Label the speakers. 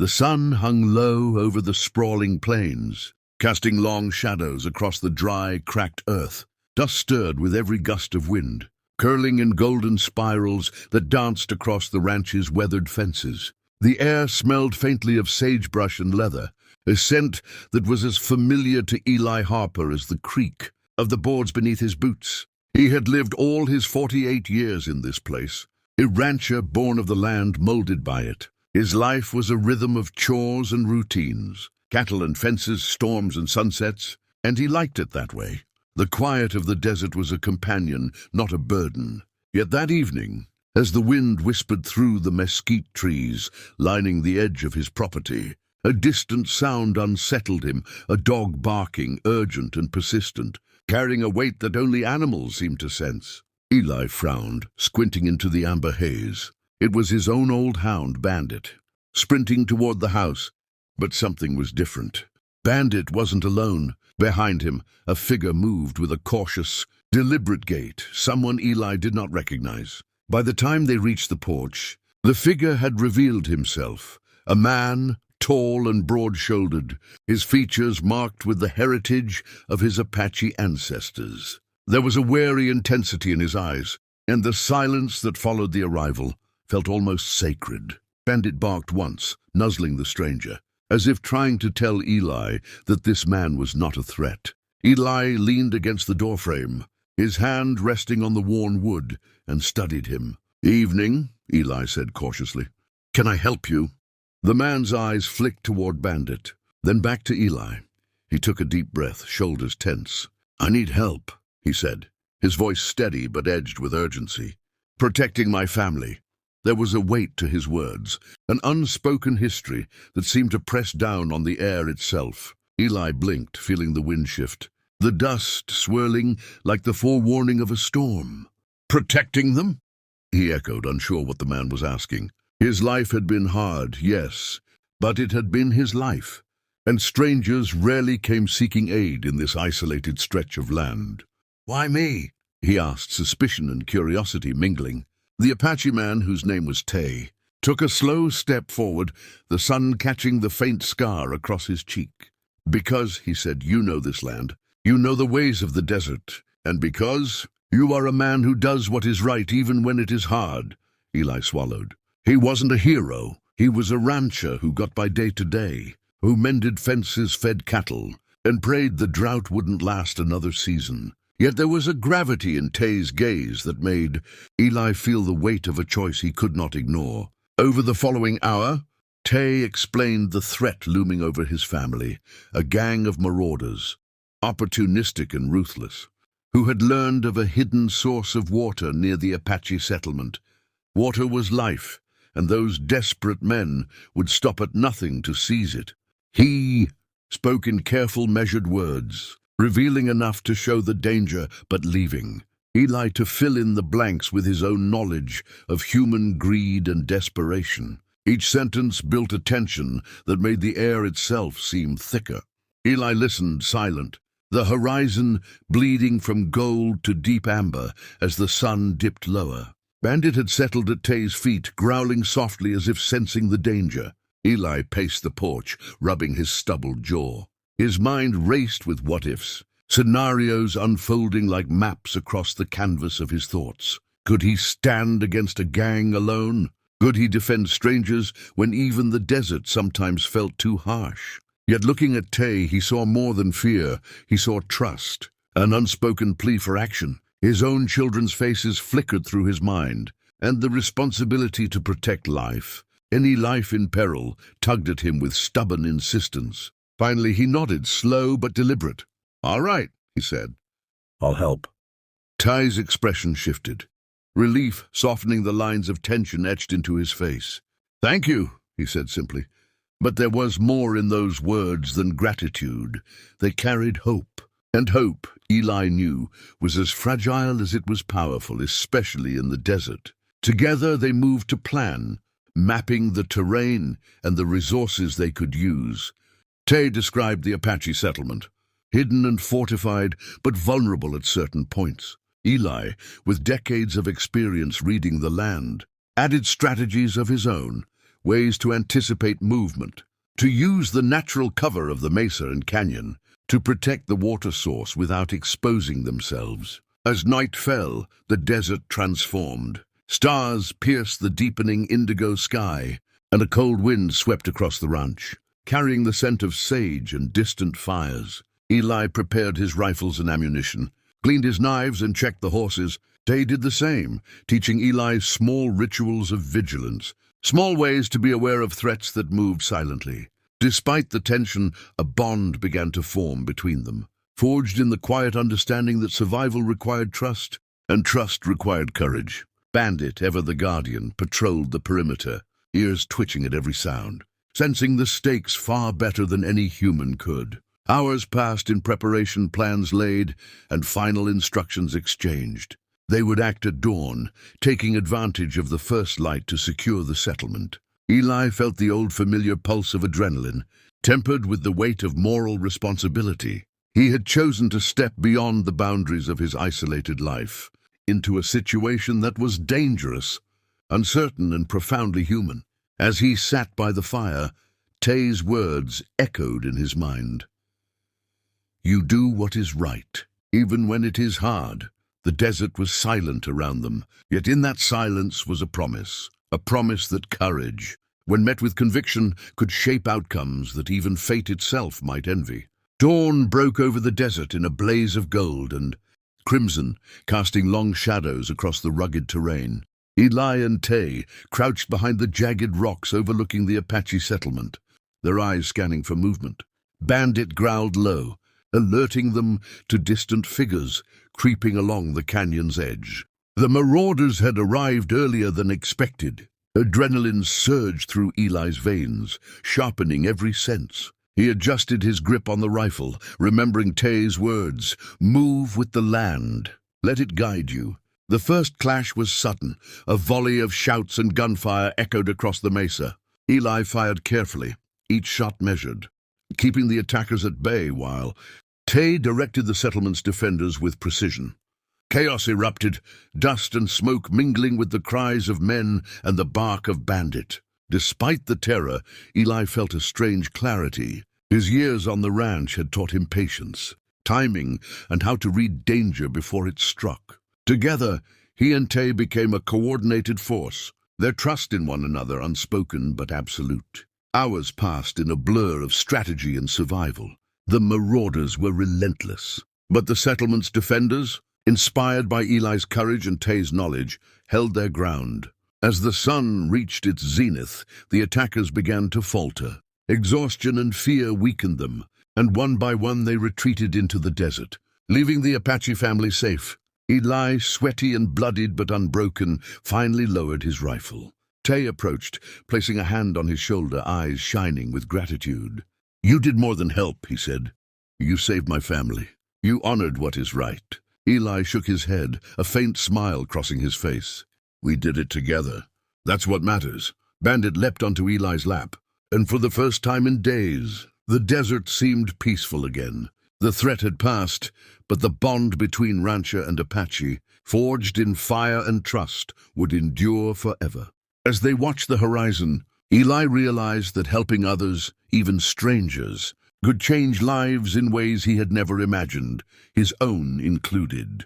Speaker 1: The sun hung low over the sprawling plains, casting long shadows across the dry, cracked earth. Dust stirred with every gust of wind, curling in golden spirals that danced across the ranch's weathered fences. The air smelled faintly of sagebrush and leather, a scent that was as familiar to Eli Harper as the creak of the boards beneath his boots. He had lived all his 48 years in this place, a rancher born of the land, molded by it. His life was a rhythm of chores and routines, cattle and fences, storms and sunsets, and he liked it that way. The quiet of the desert was a companion, not a burden. Yet that evening, as the wind whispered through the mesquite trees lining the edge of his property, a distant sound unsettled him, a dog barking, urgent and persistent, carrying a weight that only animals seemed to sense. Eli frowned, squinting into the amber haze. It was his own old hound, Bandit, sprinting toward the house. But something was different. Bandit wasn't alone. Behind him, a figure moved with a cautious, deliberate gait, someone Eli did not recognize. By the time they reached the porch, the figure had revealed himself, a man, tall and broad-shouldered, his features marked with the heritage of his Apache ancestors. There was a wary intensity in his eyes, and the silence that followed the arrival felt almost sacred. Bandit barked once, nuzzling the stranger, as if trying to tell Eli that this man was not a threat. Eli leaned against the doorframe, his hand resting on the worn wood, and studied him. "Evening," Eli said cautiously. "Can I help you?" The man's eyes flicked toward Bandit, then back to Eli. He took a deep breath, shoulders tense. "I need help," he said, his voice steady but edged with urgency. "Protecting my family." There was a weight to his words, an unspoken history that seemed to press down on the air itself. Eli blinked, feeling the wind shift, the dust swirling like the forewarning of a storm. "Protecting them?" he echoed, unsure what the man was asking. His life had been hard, yes, but it had been his life, and strangers rarely came seeking aid in this isolated stretch of land. "Why me?" he asked, suspicion and curiosity mingling. The Apache man, whose name was Taye, took a slow step forward, the sun catching the faint scar across his cheek. "Because," he said, "you know this land. You know the ways of the desert. And because you are a man who does what is right even when it is hard." Eli swallowed. He wasn't a hero. He was a rancher who got by day to day, who mended fences, fed cattle, and prayed the drought wouldn't last another season. Yet there was a gravity in Taye's gaze that made Eli feel the weight of a choice he could not ignore. Over the following hour, Taye explained the threat looming over his family, a gang of marauders, opportunistic and ruthless, who had learned of a hidden source of water near the Apache settlement. Water was life, and those desperate men would stop at nothing to seize it. He spoke in careful, measured words, revealing enough to show the danger, but leaving Eli to fill in the blanks with his own knowledge of human greed and desperation. Each sentence built a tension that made the air itself seem thicker. Eli listened, silent, the horizon bleeding from gold to deep amber as the sun dipped lower. Bandit had settled at Taye's feet, growling softly as if sensing the danger. Eli paced the porch, rubbing his stubbled jaw. His mind raced with what-ifs, scenarios unfolding like maps across the canvas of his thoughts. Could he stand against a gang alone? Could he defend strangers when even the desert sometimes felt too harsh? Yet looking at Taye, he saw more than fear. He saw trust, an unspoken plea for action. His own children's faces flickered through his mind, and the responsibility to protect life, any life in peril, tugged at him with stubborn insistence. Finally, he nodded, slow but deliberate. "All right," he said. "I'll help." Taye's expression shifted, relief softening the lines of tension etched into his face. "Thank you," he said simply. But there was more in those words than gratitude. They carried hope. And hope, Eli knew, was as fragile as it was powerful, especially in the desert. Together they moved to plan, mapping the terrain and the resources they could use. Taye described the Apache settlement, hidden and fortified, but vulnerable at certain points. Eli, with decades of experience reading the land, added strategies of his own, ways to anticipate movement, to use the natural cover of the mesa and canyon to protect the water source without exposing themselves. As night fell, the desert transformed. Stars pierced the deepening indigo sky, and a cold wind swept across the ranch, carrying the scent of sage and distant fires. Eli prepared his rifles and ammunition, cleaned his knives and checked the horses. Taye did the same, teaching Eli small rituals of vigilance, small ways to be aware of threats that moved silently. Despite the tension, a bond began to form between them, forged in the quiet understanding that survival required trust, and trust required courage. Bandit, ever the guardian, patrolled the perimeter, ears twitching at every sound, sensing the stakes far better than any human could. Hours passed in preparation, plans laid, and final instructions exchanged. They would act at dawn, taking advantage of the first light to secure the settlement. Eli felt the old familiar pulse of adrenaline, tempered with the weight of moral responsibility. He had chosen to step beyond the boundaries of his isolated life, into a situation that was dangerous, uncertain, and profoundly human. As he sat by the fire, Taye's words echoed in his mind. "You do what is right, even when it is hard." The desert was silent around them, yet in that silence was a promise that courage, when met with conviction, could shape outcomes that even fate itself might envy. Dawn broke over the desert in a blaze of gold and crimson, casting long shadows across the rugged terrain. Eli and Taye crouched behind the jagged rocks overlooking the Apache settlement, their eyes scanning for movement. Bandit growled low, alerting them to distant figures creeping along the canyon's edge. The marauders had arrived earlier than expected. Adrenaline surged through Eli's veins, sharpening every sense. He adjusted his grip on the rifle, remembering Taye's words, "Move with the land. Let it guide you." The first clash was sudden. A volley of shouts and gunfire echoed across the mesa. Eli fired carefully, each shot measured, keeping the attackers at bay while Taye directed the settlement's defenders with precision. Chaos erupted, dust and smoke mingling with the cries of men and the bark of Bandit. Despite the terror, Eli felt a strange clarity. His years on the ranch had taught him patience, timing, and how to read danger before it struck. Together, he and Taye became a coordinated force, their trust in one another unspoken but absolute. Hours passed in a blur of strategy and survival. The marauders were relentless, but the settlement's defenders, inspired by Eli's courage and Taye's knowledge, held their ground. As the sun reached its zenith, the attackers began to falter. Exhaustion and fear weakened them, and one by one they retreated into the desert, leaving the Apache family safe. Eli, sweaty and bloodied but unbroken, finally lowered his rifle. Taye approached, placing a hand on his shoulder, eyes shining with gratitude. "You did more than help," he said. "You saved my family. You honored what is right." Eli shook his head, a faint smile crossing his face. "We did it together. That's what matters." Bandit leapt onto Eli's lap, and for the first time in days, the desert seemed peaceful again. The threat had passed, but the bond between rancher and Apache, forged in fire and trust, would endure forever. As they watched the horizon, Eli realized that helping others, even strangers, could change lives in ways he had never imagined, his own included.